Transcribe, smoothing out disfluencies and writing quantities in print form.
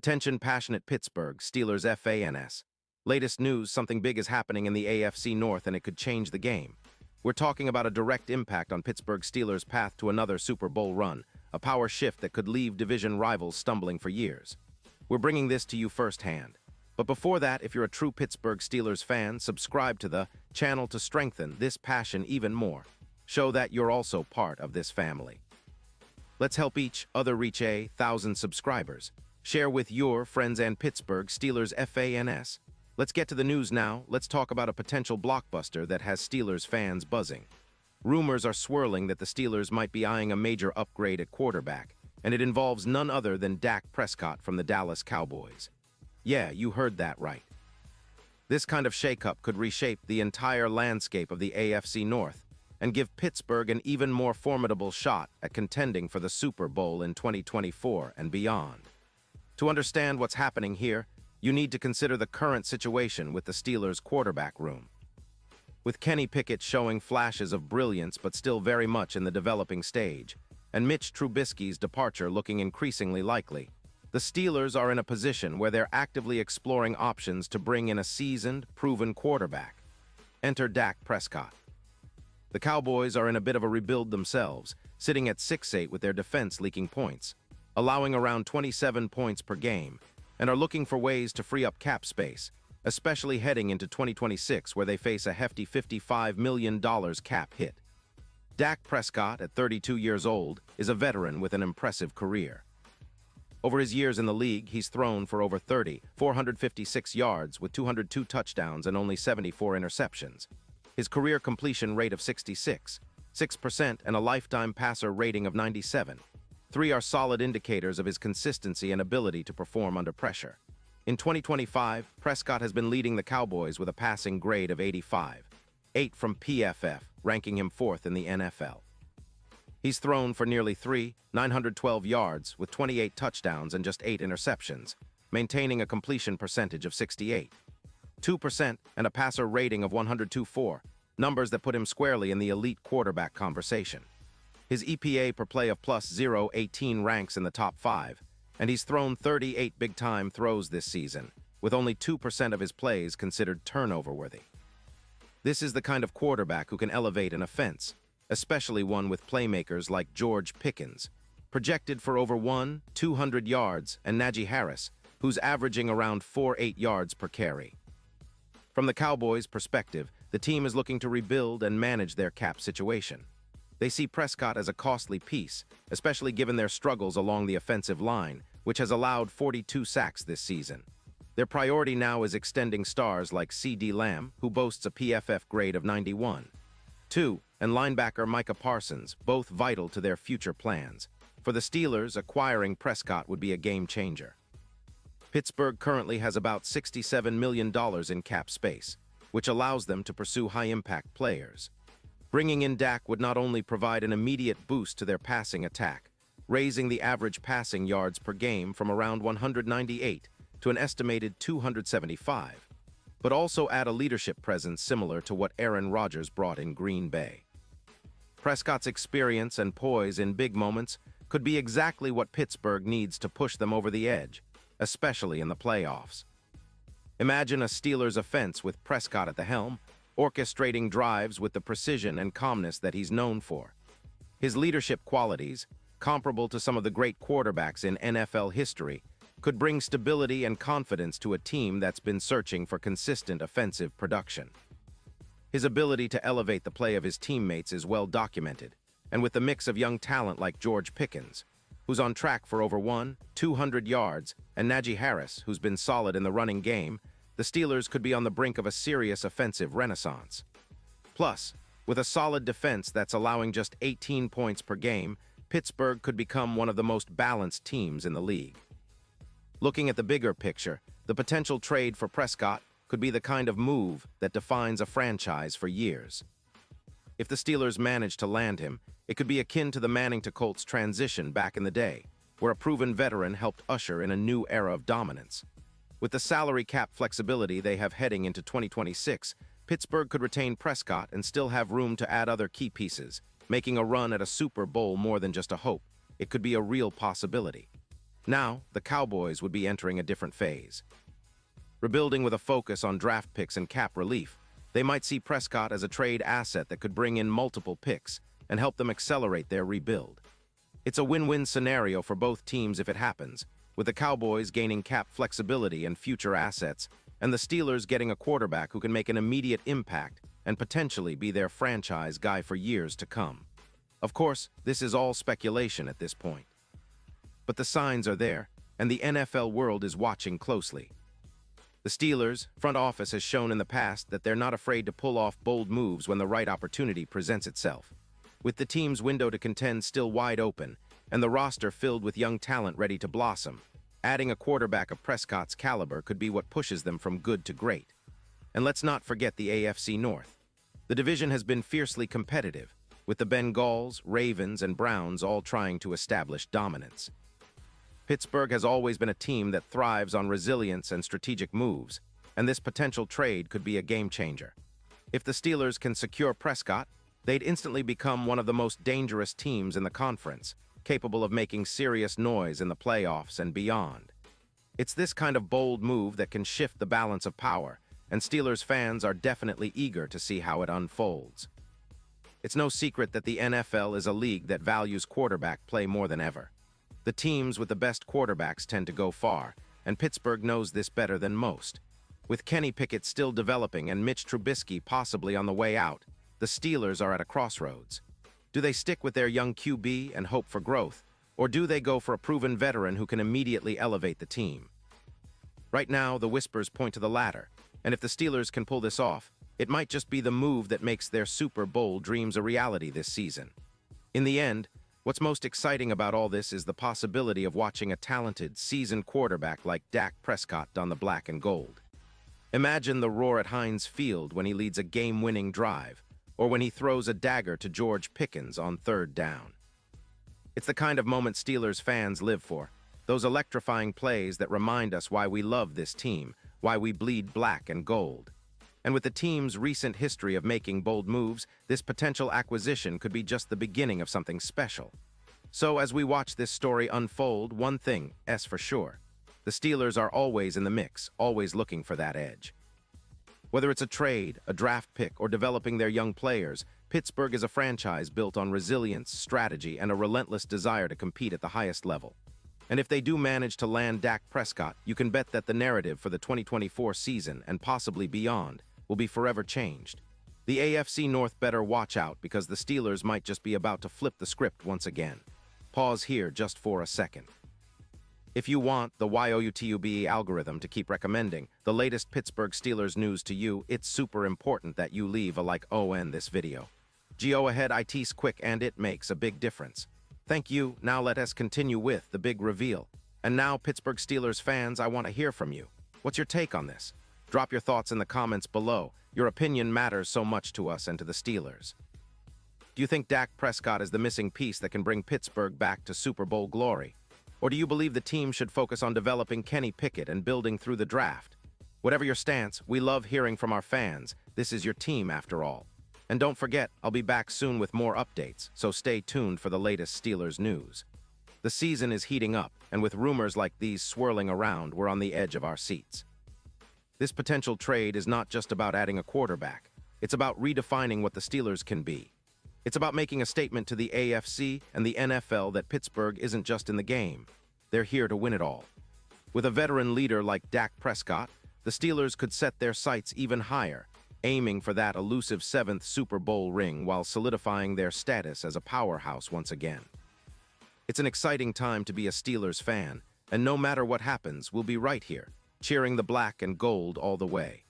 Attention passionate Pittsburgh Steelers fans. Latest news, something big is happening in the AFC North and it could change the game. We're talking about a direct impact on Pittsburgh Steelers' path to another Super Bowl run, a power shift that could leave division rivals stumbling for years. We're bringing this to you firsthand. But before that, if you're a true Pittsburgh Steelers fan, subscribe to the channel to strengthen this passion even more. Show that you're also part of this family. Let's help each other reach 1,000 subscribers. Share with your friends and Pittsburgh Steelers fans. Let's get to the news now. Let's talk about a potential blockbuster that has Steelers fans buzzing. Rumors are swirling that the Steelers might be eyeing a major upgrade at quarterback, and it involves none other than Dak Prescott from the Dallas Cowboys. Yeah, you heard that right. This kind of shakeup could reshape the entire landscape of the AFC North and give Pittsburgh an even more formidable shot at contending for the Super Bowl in 2024 and beyond. To understand what's happening here, you need to consider the current situation with the Steelers' quarterback room. With Kenny Pickett showing flashes of brilliance but still very much in the developing stage, and Mitch Trubisky's departure looking increasingly likely, the Steelers are in a position where they're actively exploring options to bring in a seasoned, proven quarterback. Enter Dak Prescott. The Cowboys are in a bit of a rebuild themselves, sitting at 6-8 with their defense leaking points, allowing around 27 points per game, and are looking for ways to free up cap space, especially heading into 2026 where they face a hefty $55 million cap hit. Dak Prescott, at 32 years old, is a veteran with an impressive career. Over his years in the league, he's thrown for over 456 yards with 202 touchdowns and only 74 interceptions. His career completion rate of 66% and a lifetime passer rating of 97. 3 are solid indicators of his consistency and ability to perform under pressure. In 2025, Prescott has been leading the Cowboys with a passing grade of 85, 8 from PFF, ranking him 4th in the NFL. He's thrown for nearly 912 yards with 28 touchdowns and just 8 interceptions, maintaining a completion percentage of 68.2% and a passer rating of 102.4, numbers that put him squarely in the elite quarterback conversation. His EPA per play of plus 0.18 ranks in the top 5, and he's thrown 38 big-time throws this season, with only 2% of his plays considered turnover-worthy. This is the kind of quarterback who can elevate an offense, especially one with playmakers like George Pickens, projected for over 200 yards, and Najee Harris, who's averaging around 4.8 yards per carry. From the Cowboys' perspective, the team is looking to rebuild and manage their cap situation. They see Prescott as a costly piece, especially given their struggles along the offensive line, which has allowed 42 sacks this season. Their priority now is extending stars like C.D. Lamb, who boasts a PFF grade of 91.2, and linebacker Micah Parsons, both vital to their future plans. For the Steelers, acquiring Prescott would be a game-changer. Pittsburgh currently has about $67 million in cap space, which allows them to pursue high-impact players. Bringing in Dak would not only provide an immediate boost to their passing attack, raising the average passing yards per game from around 198 to an estimated 275, but also add a leadership presence similar to what Aaron Rodgers brought in Green Bay. Prescott's experience and poise in big moments could be exactly what Pittsburgh needs to push them over the edge, especially in the playoffs. Imagine a Steelers offense with Prescott at the helm, orchestrating drives with the precision and calmness that he's known for. His leadership qualities, comparable to some of the great quarterbacks in NFL history, could bring stability and confidence to a team that's been searching for consistent offensive production. His ability to elevate the play of his teammates is well documented, and with the mix of young talent like George Pickens, who's on track for over 200 yards, and Najee Harris, who's been solid in the running game, the Steelers could be on the brink of a serious offensive renaissance. Plus, with a solid defense that's allowing just 18 points per game, Pittsburgh could become one of the most balanced teams in the league. Looking at the bigger picture, the potential trade for Prescott could be the kind of move that defines a franchise for years. If the Steelers manage to land him, it could be akin to the Manning to Colts transition back in the day, where a proven veteran helped usher in a new era of dominance. With the salary cap flexibility they have heading into 2026, Pittsburgh could retain Prescott and still have room to add other key pieces, making a run at a Super Bowl more than just a hope. It could be a real possibility. Now, the Cowboys would be entering a different phase. Rebuilding with a focus on draft picks and cap relief, they might see Prescott as a trade asset that could bring in multiple picks and help them accelerate their rebuild. It's a win-win scenario for both teams if it happens, with the Cowboys gaining cap flexibility and future assets, and the Steelers getting a quarterback who can make an immediate impact and potentially be their franchise guy for years to come. Of course, this is all speculation at this point. But the signs are there, and the NFL world is watching closely. The Steelers' front office has shown in the past that they're not afraid to pull off bold moves when the right opportunity presents itself. With the team's window to contend still wide open, and the roster filled with young talent ready to blossom, adding a quarterback of Prescott's caliber could be what pushes them from good to great. And let's not forget the AFC North. The division has been fiercely competitive, with the Bengals, Ravens, and Browns all trying to establish dominance. Pittsburgh has always been a team that thrives on resilience and strategic moves, and this potential trade could be a game-changer. If the Steelers can secure Prescott, they'd instantly become one of the most dangerous teams in the conference, capable of making serious noise in the playoffs and beyond. It's this kind of bold move that can shift the balance of power, and Steelers fans are definitely eager to see how it unfolds. It's no secret that the NFL is a league that values quarterback play more than ever. The teams with the best quarterbacks tend to go far, and Pittsburgh knows this better than most. With Kenny Pickett still developing and Mitch Trubisky possibly on the way out, the Steelers are at a crossroads. Do they stick with their young QB and hope for growth, or do they go for a proven veteran who can immediately elevate the team? Right now, the whispers point to the latter, and if the Steelers can pull this off, it might just be the move that makes their Super Bowl dreams a reality this season. In the end, what's most exciting about all this is the possibility of watching a talented, seasoned quarterback like Dak Prescott don the black and gold. Imagine the roar at Heinz Field when he leads a game-winning drive, or when he throws a dagger to George Pickens on third down. It's the kind of moment Steelers fans live for, those electrifying plays that remind us why we love this team, why we bleed black and gold. And with the team's recent history of making bold moves, this potential acquisition could be just the beginning of something special. So as we watch this story unfold, one thing is for sure. The Steelers are always in the mix, always looking for that edge. Whether it's a trade, a draft pick, or developing their young players, Pittsburgh is a franchise built on resilience, strategy, and a relentless desire to compete at the highest level. And if they do manage to land Dak Prescott, you can bet that the narrative for the 2024 season, and possibly beyond, will be forever changed. The AFC North better watch out because the Steelers might just be about to flip the script once again. Pause here just for a second. If you want the YouTube algorithm to keep recommending the latest Pittsburgh Steelers news to you, it's super important that you leave a like on this video. Go ahead, it's quick and it makes a big difference. Thank you. Now let us continue with the big reveal. And now, Pittsburgh Steelers fans, I want to hear from you. What's your take on this? Drop your thoughts in the comments below. Your opinion matters so much to us and to the Steelers. Do you think Dak Prescott is the missing piece that can bring Pittsburgh back to Super Bowl glory? Or do you believe the team should focus on developing Kenny Pickett and building through the draft? Whatever your stance, we love hearing from our fans. This is your team after all. And don't forget, I'll be back soon with more updates, so stay tuned for the latest Steelers news. The season is heating up, and with rumors like these swirling around, we're on the edge of our seats. This potential trade is not just about adding a quarterback. It's about redefining what the Steelers can be. It's about making a statement to the AFC and the NFL that Pittsburgh isn't just in the game. They're here to win it all. With a veteran leader like Dak Prescott, the Steelers could set their sights even higher, aiming for that elusive 7th Super Bowl ring while solidifying their status as a powerhouse once again. It's an exciting time to be a Steelers fan, and no matter what happens, we'll be right here, cheering the black and gold all the way.